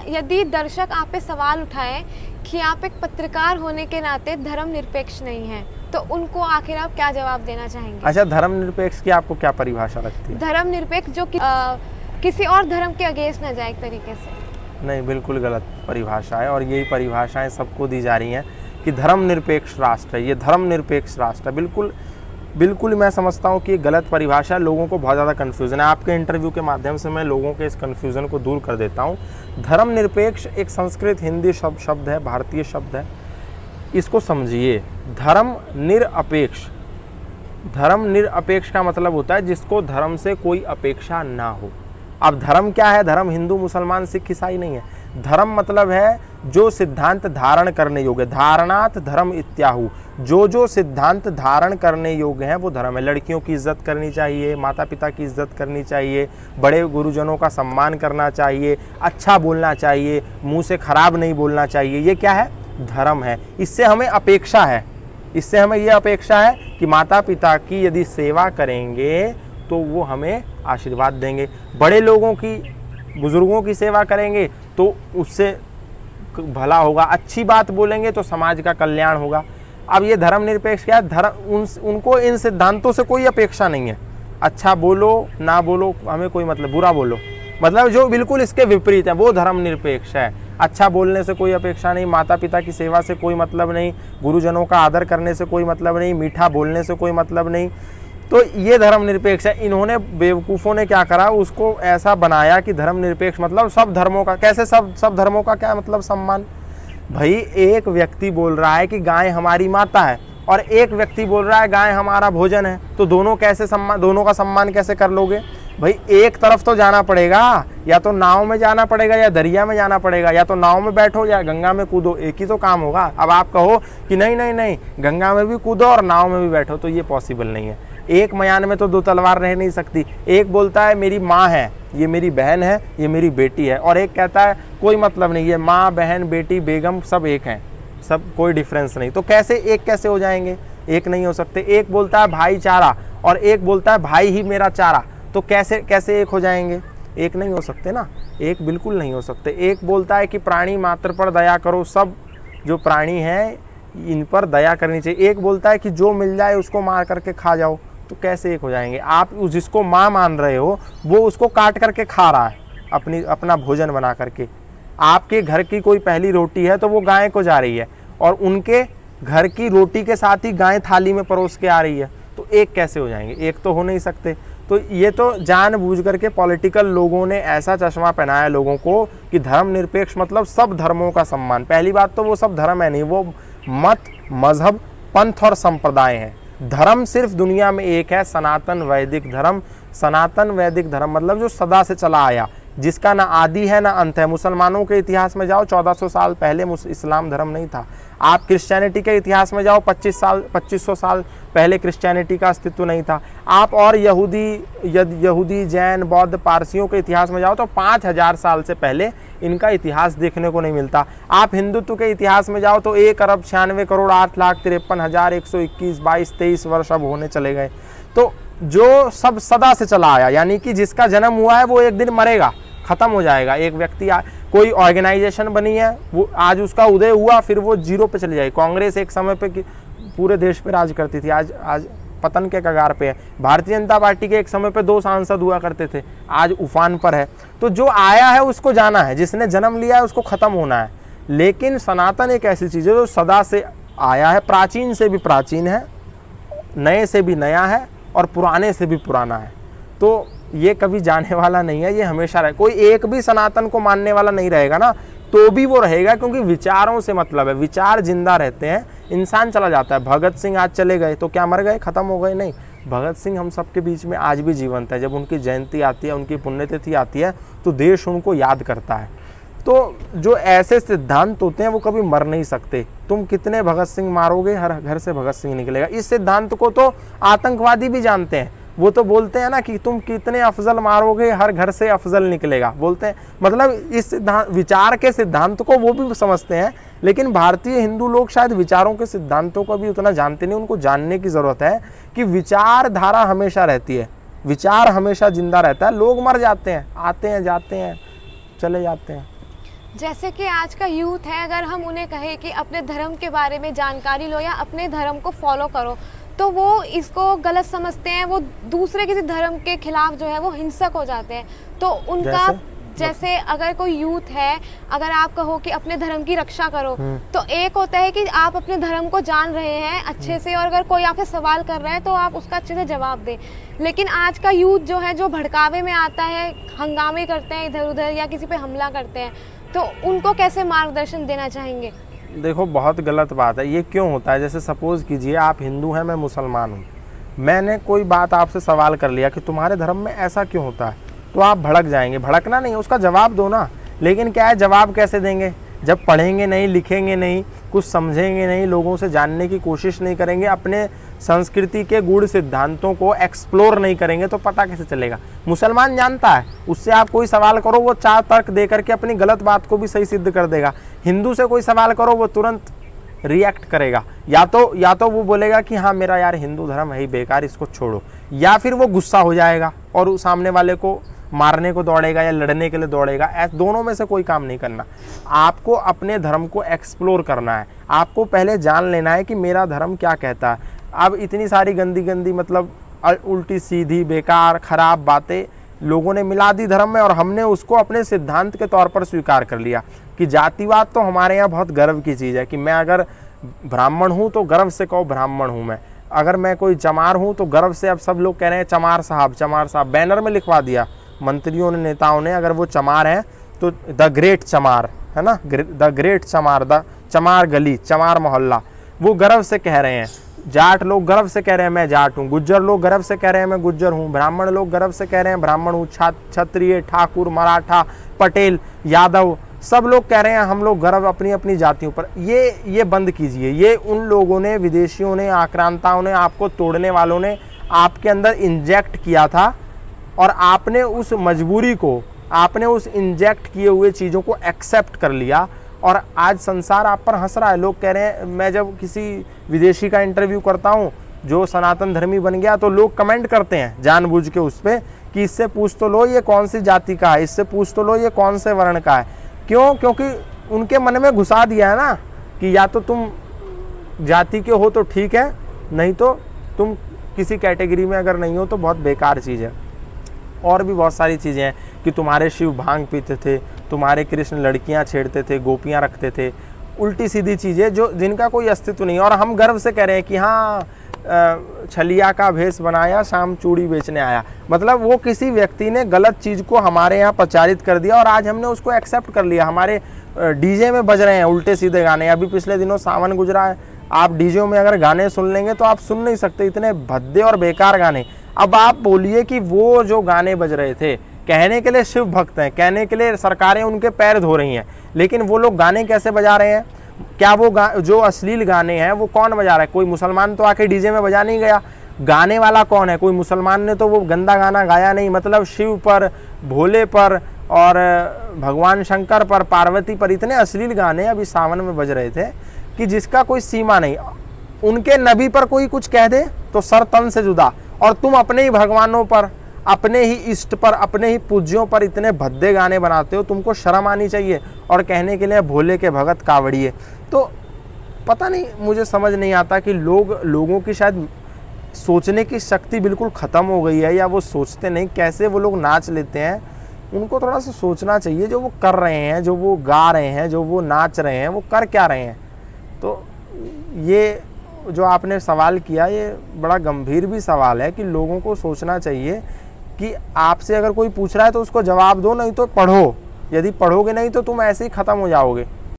यदि दर्शक आप पे सवाल उठाएं कि आप एक पत्रकार होने के नाते धर्मनिरपेक्ष नहीं हैं, तो उनको आखिर आप क्या जवाब देना चाहेंगे? अच्छा, धर्मनिरपेक्ष की आपको क्या परिभाषा लगती है? धर्मनिरपेक्ष जो किसी और धर्म के अगेंस्ट ना जाए एक तरीके से। नहीं, बिल्कुल गलत परिभाषा है और यही परिभाषाएं सबको दी जा रही हैं कि धर्मनिरपेक्ष राष्ट्र है, ये धर्मनिरपेक्ष राष्ट्र है। बिल्कुल मैं समझता हूँ कि ये गलत परिभाषा है, लोगों को बहुत ज़्यादा कन्फ्यूज़न है। आपके इंटरव्यू के माध्यम से मैं लोगों के इस कन्फ्यूज़न को दूर कर देता हूँ। धर्मनिरपेक्ष एक संस्कृत हिंदी शब्द है, भारतीय शब्द है, इसको समझिए। धर्मनिरपेक्ष का मतलब होता है जिसको धर्म से कोई अपेक्षा ना हो। अब धर्म क्या है? धर्म हिंदू मुसलमान सिख ईसाई नहीं है। धर्म मतलब है जो सिद्धांत धारण करने योग्य, धारणात धर्म इत्याहु, जो सिद्धांत धारण करने योग्य हैं वो धर्म है। लड़कियों की इज्जत करनी चाहिए, माता पिता की इज्जत करनी चाहिए, बड़े गुरुजनों का सम्मान करना चाहिए, अच्छा बोलना चाहिए, मुंह से खराब नहीं बोलना चाहिए। ये क्या है? धर्म है। इससे हमें अपेक्षा है, इससे हमें ये अपेक्षा है कि माता पिता की यदि सेवा करेंगे तो वो हमें आशीर्वाद देंगे, बड़े लोगों की, बुजुर्गों की सेवा करेंगे तो उससे भला होगा, अच्छी बात बोलेंगे तो समाज का कल्याण होगा। अब ये धर्मनिरपेक्ष क्या है? उनको इन सिद्धांतों से कोई अपेक्षा नहीं है। अच्छा बोलो ना बोलो हमें कोई मतलब, बुरा बोलो मतलब जो बिल्कुल इसके विपरीत है वो धर्मनिरपेक्ष है। अच्छा बोलने से कोई अपेक्षा नहीं, माता पिता की सेवा से कोई मतलब नहीं, गुरुजनों का आदर करने से कोई मतलब नहीं, मीठा बोलने से कोई मतलब नहीं, तो ये धर्मनिरपेक्ष है। इन्होंने बेवकूफ़ों ने क्या करा, उसको ऐसा बनाया कि धर्मनिरपेक्ष मतलब सब धर्मों का, कैसे सब धर्मों का क्या मतलब सम्मान? भाई एक व्यक्ति बोल रहा है कि गाय हमारी माता है और एक व्यक्ति बोल रहा है गाय हमारा भोजन है, तो दोनों का सम्मान कैसे कर लोगे? भाई एक तरफ तो जाना पड़ेगा, या तो नाव में जाना पड़ेगा या दरिया में जाना पड़ेगा, या तो नाव में बैठो या गंगा में कूदो, एक ही तो काम होगा। अब आप कहो कि नहीं गंगा में भी कूदो और नाव में भी बैठो, तो ये पॉसिबल नहीं है। एक मयान में तो दो तलवार रह नहीं सकती। एक बोलता है मेरी माँ है, ये मेरी बहन है, ये मेरी बेटी है, और एक कहता है कोई मतलब नहीं, ये माँ बहन बेटी बेगम सब एक हैं, सब कोई डिफरेंस नहीं। तो कैसे हो जाएंगे? एक नहीं हो सकते। एक बोलता है भाईचारा और एक बोलता है भाई ही मेरा चारा, तो कैसे एक हो जाएंगे? एक नहीं हो सकते ना, एक बिल्कुल नहीं हो सकते। एक बोलता है कि प्राणी मात्र पर दया करो, सब जो प्राणी हैं इन पर दया करनी चाहिए। एक बोलता है कि जो मिल जाए उसको मार करके खा जाओ, तो कैसे एक हो जाएंगे? आप जिसको माँ मान रहे हो वो उसको काट करके खा रहा है अपना भोजन बना करके। आपके घर की कोई पहली रोटी है तो वो गाय को जा रही है, और उनके घर की रोटी के साथ ही गाय थाली में परोस के आ रही है, तो एक कैसे हो जाएंगे? एक तो हो नहीं सकते। तो ये तो जानबूझ करके पॉलिटिकल लोगों ने ऐसा चश्मा पहनाया लोगों को कि धर्मनिरपेक्ष मतलब सब धर्मों का सम्मान। पहली बात तो वो सब धर्म है नहीं, वो मत, मजहब, पंथ और संप्रदाय हैं। धर्म सिर्फ दुनिया में एक है, सनातन वैदिक धर्म। सनातन वैदिक धर्म मतलब जो सदा से चला आया, जिसका ना आदि है ना अंत है। मुसलमानों के इतिहास में जाओ, 1400 साल पहले इस्लाम धर्म नहीं था। आप क्रिश्चियनिटी के इतिहास में जाओ, 2500 साल पहले क्रिश्चियनिटी का अस्तित्व नहीं था। आप और यहूदी जैन बौद्ध पारसियों के इतिहास में जाओ तो 5000 साल से पहले इनका इतिहास देखने को नहीं मिलता। आप हिंदुत्व के इतिहास में जाओ तो 1,96,08,53,121 वर्ष अब होने चले गए। तो जो सब सदा से चला आया, यानी कि जिसका जन्म हुआ है वो एक दिन मरेगा, खत्म हो जाएगा। एक व्यक्ति कोई ऑर्गेनाइजेशन बनी है, वो आज उसका उदय हुआ, फिर वो जीरो पे चली जाएगी। कांग्रेस एक समय पे पूरे देश पे राज करती थी, आज पतन के कगार पे है। भारतीय जनता पार्टी के एक समय पे 2 सांसद हुआ करते थे, आज उफान पर है। तो जो आया है उसको जाना है, जिसने जन्म लिया है उसको खत्म होना है। लेकिन सनातन एक ऐसी चीज़ है जो सदा से आया है, प्राचीन से भी प्राचीन है, नए से भी नया है और पुराने से भी पुराना है। तो ये कभी जाने वाला नहीं है, ये हमेशा रहे। कोई एक भी सनातन को मानने वाला नहीं रहेगा ना, तो भी वो रहेगा, क्योंकि विचारों से मतलब है। विचार जिंदा रहते हैं, इंसान चला जाता है। भगत सिंह आज चले गए तो क्या मर गए, खत्म हो गए? नहीं, भगत सिंह हम सबके बीच में आज भी जीवंत है। जब उनकी जयंती आती है, उनकी पुण्यतिथि आती है, तो देश उनको याद करता है। तो जो ऐसे सिद्धांत होते हैं वो कभी मर नहीं सकते। तुम कितने भगत सिंह मारोगे, हर घर से भगत सिंह निकलेगा। इस सिद्धांत को तो आतंकवादी भी जानते हैं। वो तो बोलते हैं ना कि तुम कितने अफजल मारोगे, हर घर से अफजल निकलेगा, बोलते हैं। मतलब इस विचार के सिद्धांत को वो भी समझते हैं। लेकिन भारतीय हिंदू लोग शायद विचारों के सिद्धांतों को भी उतना जानते नहीं। उनको जानने की ज़रूरत है कि विचारधारा हमेशा रहती है, विचार हमेशा जिंदा रहता है। लोग मर जाते हैं, आते हैं जाते हैं, चले जाते हैं। जैसे कि आज का यूथ है, अगर हम उन्हें कहें कि अपने धर्म के बारे में जानकारी लो या अपने धर्म को फॉलो करो, तो वो इसको गलत समझते हैं। वो दूसरे किसी धर्म के खिलाफ जो है वो हिंसक हो जाते हैं। तो उनका जैसे अगर कोई यूथ है, अगर आप कहो कि अपने धर्म की रक्षा करो, तो एक होता है कि आप अपने धर्म को जान रहे हैं अच्छे से, और अगर कोई आपसे सवाल कर रहा है तो आप उसका अच्छे से जवाब दें। लेकिन आज का यूथ जो है, जो भड़कावे में आता है, हंगामे करते हैं इधर उधर या किसी पे हमला करते हैं, तो उनको कैसे मार्गदर्शन देना चाहेंगे? देखो, बहुत गलत बात है। ये क्यों होता है? जैसे सपोज कीजिए आप हिंदू हैं, मैं मुसलमान हूँ, मैंने कोई बात आपसे सवाल कर लिया कि तुम्हारे धर्म में ऐसा क्यों होता है, तो आप भड़क जाएंगे। भड़कना नहीं है, उसका जवाब दो ना। लेकिन क्या है, जवाब कैसे देंगे जब पढ़ेंगे नहीं, लिखेंगे नहीं, कुछ समझेंगे नहीं, लोगों से जानने की कोशिश नहीं करेंगे, अपने संस्कृति के गूढ़ सिद्धांतों को एक्सप्लोर नहीं करेंगे, तो पता कैसे चलेगा? मुसलमान जानता है, उससे आप कोई सवाल करो वो 4 तर्क दे करके अपनी गलत बात को भी सही सिद्ध कर देगा। हिंदू से कोई सवाल करो वो तुरंत रिएक्ट करेगा, या तो वो बोलेगा कि हाँ मेरा यार हिंदू धर्म है ही बेकार, इसको छोड़ो, या फिर वो गुस्सा हो जाएगा और उस सामने वाले को मारने को दौड़ेगा या लड़ने के लिए दौड़ेगा। ऐसे दोनों में से कोई काम नहीं करना। आपको अपने धर्म को एक्सप्लोर करना है, आपको पहले जान लेना है कि मेरा धर्म क्या कहता है। अब इतनी सारी गंदी गंदी मतलब उल्टी सीधी बेकार खराब बातें लोगों ने मिला दी धर्म में, और हमने उसको अपने सिद्धांत के तौर पर स्वीकार कर लिया कि जातिवाद तो हमारे यहाँ बहुत गर्व की चीज़ है कि मैं अगर ब्राह्मण हूँ तो गर्व से कहो ब्राह्मण हूँ मैं, अगर मैं कोई चमार हूँ तो गर्व से। अब सब लोग कह रहे हैं चमार साहब, बैनर में लिखवा दिया मंत्रियों ने, नेताओं ने, अगर वो चमार है तो द ग्रेट चमार है ना, द ग्रेट चमार, द चमार गली, चमार मोहल्ला, वो गर्व से कह रहे हैं। जाट लोग गर्व से कह रहे हैं मैं जाट हूँ, गुज्जर लोग गर्व से कह रहे हैं मैं गुज्जर हूँ, ब्राह्मण लोग गर्व से कह रहे हैं ब्राह्मण हूँ, क्षत्रिय, ठाकुर, मराठा, पटेल, यादव, सब लोग कह रहे हैं हम लोग गर्व अपनी अपनी जातियों पर। ये बंद कीजिए। ये उन लोगों ने, विदेशियों ने, आक्रांताओं ने, आपको तोड़ने वालों ने आपके अंदर इंजेक्ट किया था, और आपने उस मजबूरी को, आपने उस इंजेक्ट किए हुए चीज़ों को एक्सेप्ट कर लिया, और आज संसार आप पर हंस रहा है। लोग कह रहे हैं, मैं जब किसी विदेशी का इंटरव्यू करता हूँ जो सनातन धर्मी बन गया, तो लोग कमेंट करते हैं जानबूझ के उस पर कि इससे पूछ तो लो ये कौन सी जाति का है, इससे पूछ तो लो ये कौन से वर्ण का है। क्यों? क्योंकि उनके मन में घुसा दिया है ना कि या तो तुम जाति के हो तो ठीक है, नहीं तो तुम किसी कैटेगरी में अगर नहीं हो तो बहुत बेकार चीज़ है। और भी बहुत सारी चीज़ें हैं कि तुम्हारे शिव भांग पीते थे, तुम्हारे कृष्ण लड़कियां छेड़ते थे, गोपियां रखते थे, उल्टी सीधी चीज़ें जो जिनका कोई अस्तित्व नहीं है, और हम गर्व से कह रहे हैं कि हाँ छलिया का भेष बनाया, शाम चूड़ी बेचने आया। मतलब वो किसी व्यक्ति ने गलत चीज़ को हमारे यहाँ प्रचारित कर दिया और आज हमने उसको एक्सेप्ट कर लिया। हमारे डीजे में बज रहे हैं उल्टे सीधे गाने। अभी पिछले दिनों सावन गुजरा है, आप डीजे में अगर गाने सुन लेंगे तो आप सुन नहीं सकते, इतने भद्दे और बेकार गाने। अब आप बोलिए कि वो जो गाने बज रहे थे, कहने के लिए शिव भक्त हैं, कहने के लिए सरकारें उनके पैर धो रही हैं, लेकिन वो लोग गाने कैसे बजा रहे हैं? क्या वो जो अश्लील गाने हैं वो कौन बजा रहा है? कोई मुसलमान तो आके डीजे में बजा नहीं गया। गाने वाला कौन है? कोई मुसलमान ने तो वो गंदा गाना गाया नहीं। मतलब शिव पर, भोले पर और भगवान शंकर पर, पार्वती पर इतने अश्लील गाने अभी सावन में बज रहे थे कि जिसका कोई सीमा नहीं। उनके नबी पर कोई कुछ कह दे तो सर तन से जुदा, और तुम अपने ही भगवानों पर, अपने ही इष्ट पर, अपने ही पूज्यों पर इतने भद्दे गाने बनाते हो। तुमको शर्म आनी चाहिए। और कहने के लिए भोले के भगत कावड़िए। तो पता नहीं, मुझे समझ नहीं आता कि लोगों की शायद सोचने की शक्ति बिल्कुल ख़त्म हो गई है, या वो सोचते नहीं कैसे वो लोग नाच लेते हैं। उनको थोड़ा सा सोचना चाहिए, जो वो कर रहे हैं, जो वो गा रहे हैं, जो वो नाच रहे हैं, वो कर क्या रहे हैं। तो ये जो आपने सवाल किया, ये बड़ा गंभीर भी सवाल है कि लोगों को सोचना चाहिए कि आपसे अगर कोई पूछ रहा है तो उसको जवाब दो, नहीं तो पढ़ो। यदि पढ़ोगे नहीं तो तुम ऐसे ही ख़त्म हो जाओगे।